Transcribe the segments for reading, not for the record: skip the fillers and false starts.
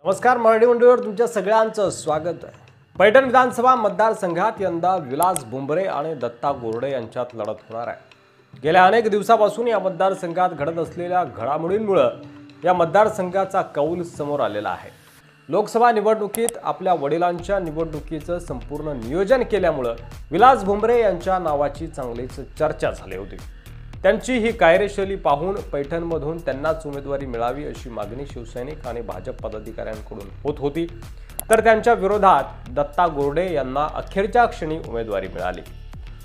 नमस्कार, मराठी मंडळीवर तुमच्या सगळ्यांचं स्वागत आहे। पैठण विधानसभा मतदारसंघात यंदा विलास भुमरे आणि दत्ता गोरडे यांच्यात लढत होणार आहे। गेल्या अनेक दिवसापासून या मतदारसंघात घडत असलेल्या घडामोडींमुळे या मतदारसंघाचा कौल समोर आलेला आहे। लोकसभा निवडणुकीत आपल्या वडिलांच्या निवडणुकीचं संपूर्ण नियोजन केल्यामुळे विलास भुमरे यांच्या नावाची चांगलीच चर्चा झाली होती। त्यांची ही कार्यशैली पाहून पैठणमधून त्यांनाच उमेदवारी मिळावी अशी मागणी शिवसैनिक आणि भाजप पदाधिकाऱ्यांकडून होत होती, तर त्यांच्या विरोधात दत्ता गोरडे यांना अखेरच्या क्षणी उमेदवारी मिळाली।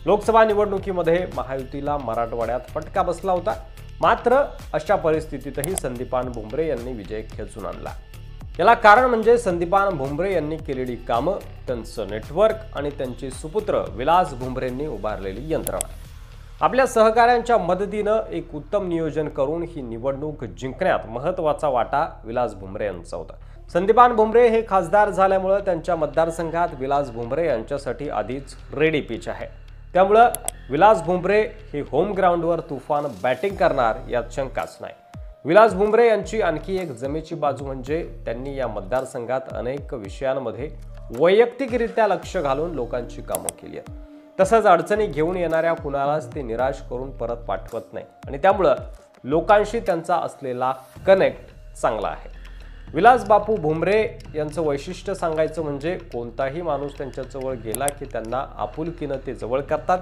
लोकसभा निवडणुकीमध्ये महायुतीला मराठवाड्यात फटका बसला होता, मात्र अशा परिस्थितीतही संदीपान भुमरे यांनी विजय खेचून आणला। याला कारण म्हणजे संदीपान भुमरे यांनी केलेली कामं, त्यांचं नेटवर्क आणि त्यांचे सुपुत्र विलास भुमरेंनी उभारलेली यंत्रणा। आपल्या सहकाऱ्यांच्या मदतीनं एक उत्तम नियोजन करून ही निवडणूक जिंकण्यात महत्त्वाचा वाटा विलास भुमरे यांचा होता। संदीपान भुमरे हे खासदार झाल्यामुळे त्यांच्या मतदारसंघात विलास भुमरे यांच्यासाठी आधीच रेडी पिच आहे। त्यामुळे विलास भुमरे हे होम ग्राउंडवर तुफान बॅटिंग करणार यात शंकाच नाही। विलास भुमरे यांची आणखी एक जमेची बाजू म्हणजे त्यांनी या मतदारसंघात अनेक विषयांमध्ये वैयक्तिकरित्या लक्ष घालून लोकांची कामं केली आहेत। तसंच अडचणी घेऊन येणाऱ्या कुणालाच ते निराश करून परत पाठवत नाही आणि त्यामुळे लोकांशी त्यांचा असलेला कनेक्ट चांगला आहे। विलास बापू भुमरे यांचं वैशिष्ट्य सांगायचं म्हणजे कोणताही माणूस त्यांच्याजवळ गेला की त्यांना आपुलकीनं ते जवळ करतात,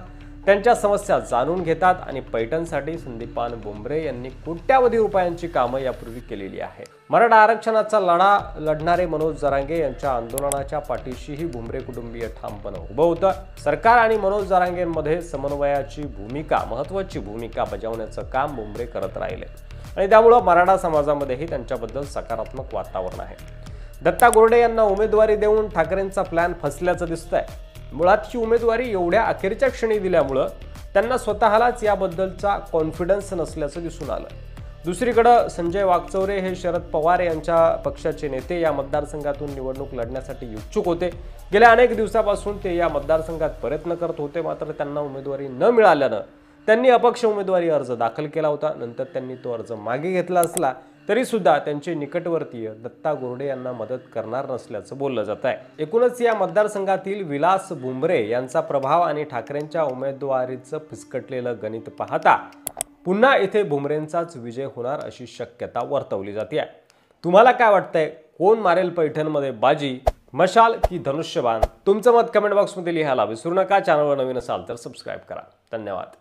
त्यांच्या समस्या जाणून घेतात आणि पैठणसाठी संदीपान भुमरे यांनी कोट्यावधी रुपयांची कामं यापूर्वी केलेली आहे। मराठा आरक्षणाचा लढा लढणारे मनोज जरांगे यांच्या आंदोलनाच्या पाठीशीही भुमरे कुटुंबीय ठामपणे उभं होतं। सरकार आणि मनोज जरांगेंमध्ये समन्वयाची भूमिका, महत्त्वाची भूमिका बजावण्याचं काम भुमरे करत राहिले आणि त्यामुळे मराठा समाजामध्येही त्यांच्याबद्दल सकारात्मक वातावरण आहे। दत्ता गोरडे यांना उमेदवारी देऊन ठाकरेंचा प्लॅन फसल्याचं दिसतंय। मुळात ही उमेदवारी एवढ्या अखेरच्या क्षणी दिल्यामुळे त्यांना स्वतःलाच याबद्दलचा कॉन्फिडन्स नसल्याचं दिसून आलं। दुसरीकडे संजय वाकचौरे हे शरद पवार यांच्या पक्षाचे नेते या मतदारसंघातून निवडणूक लढण्यासाठी इच्छुक होते। गेल्या अनेक दिवसापासून ते या मतदारसंघात प्रयत्न करत होते, मात्र त्यांना उमेदवारी न मिळाल्यानं त्यांनी अपक्ष उमेदवारी अर्ज दाखल केला होता। नंतर त्यांनी तो अर्ज मागे घेतला असला तरी सुद्धा त्यांचे निकटवर्तीय दत्ता गोरडे यांना मदत करणार नसल्याचं बोललं जात आहे। एकूणच या मतदारसंघातील विलास भुमरे यांचा प्रभाव आणि ठाकरेंच्या उमेदवारीचं फिसकटलेलं गणित पाहता पुन्हा इथे भुमरेंचाच विजय होणार अशी शक्यता वर्तवली जाते। तुम्हाला काय वाटतंय, कोण मारेल पैठणमध्ये बाजी, मशाल की धनुष्यबाण? तुमचं मत कमेंट बॉक्समध्ये लिहायला विसरू नका। चॅनलवर नवीन असाल तर सबस्क्राइब करा। धन्यवाद।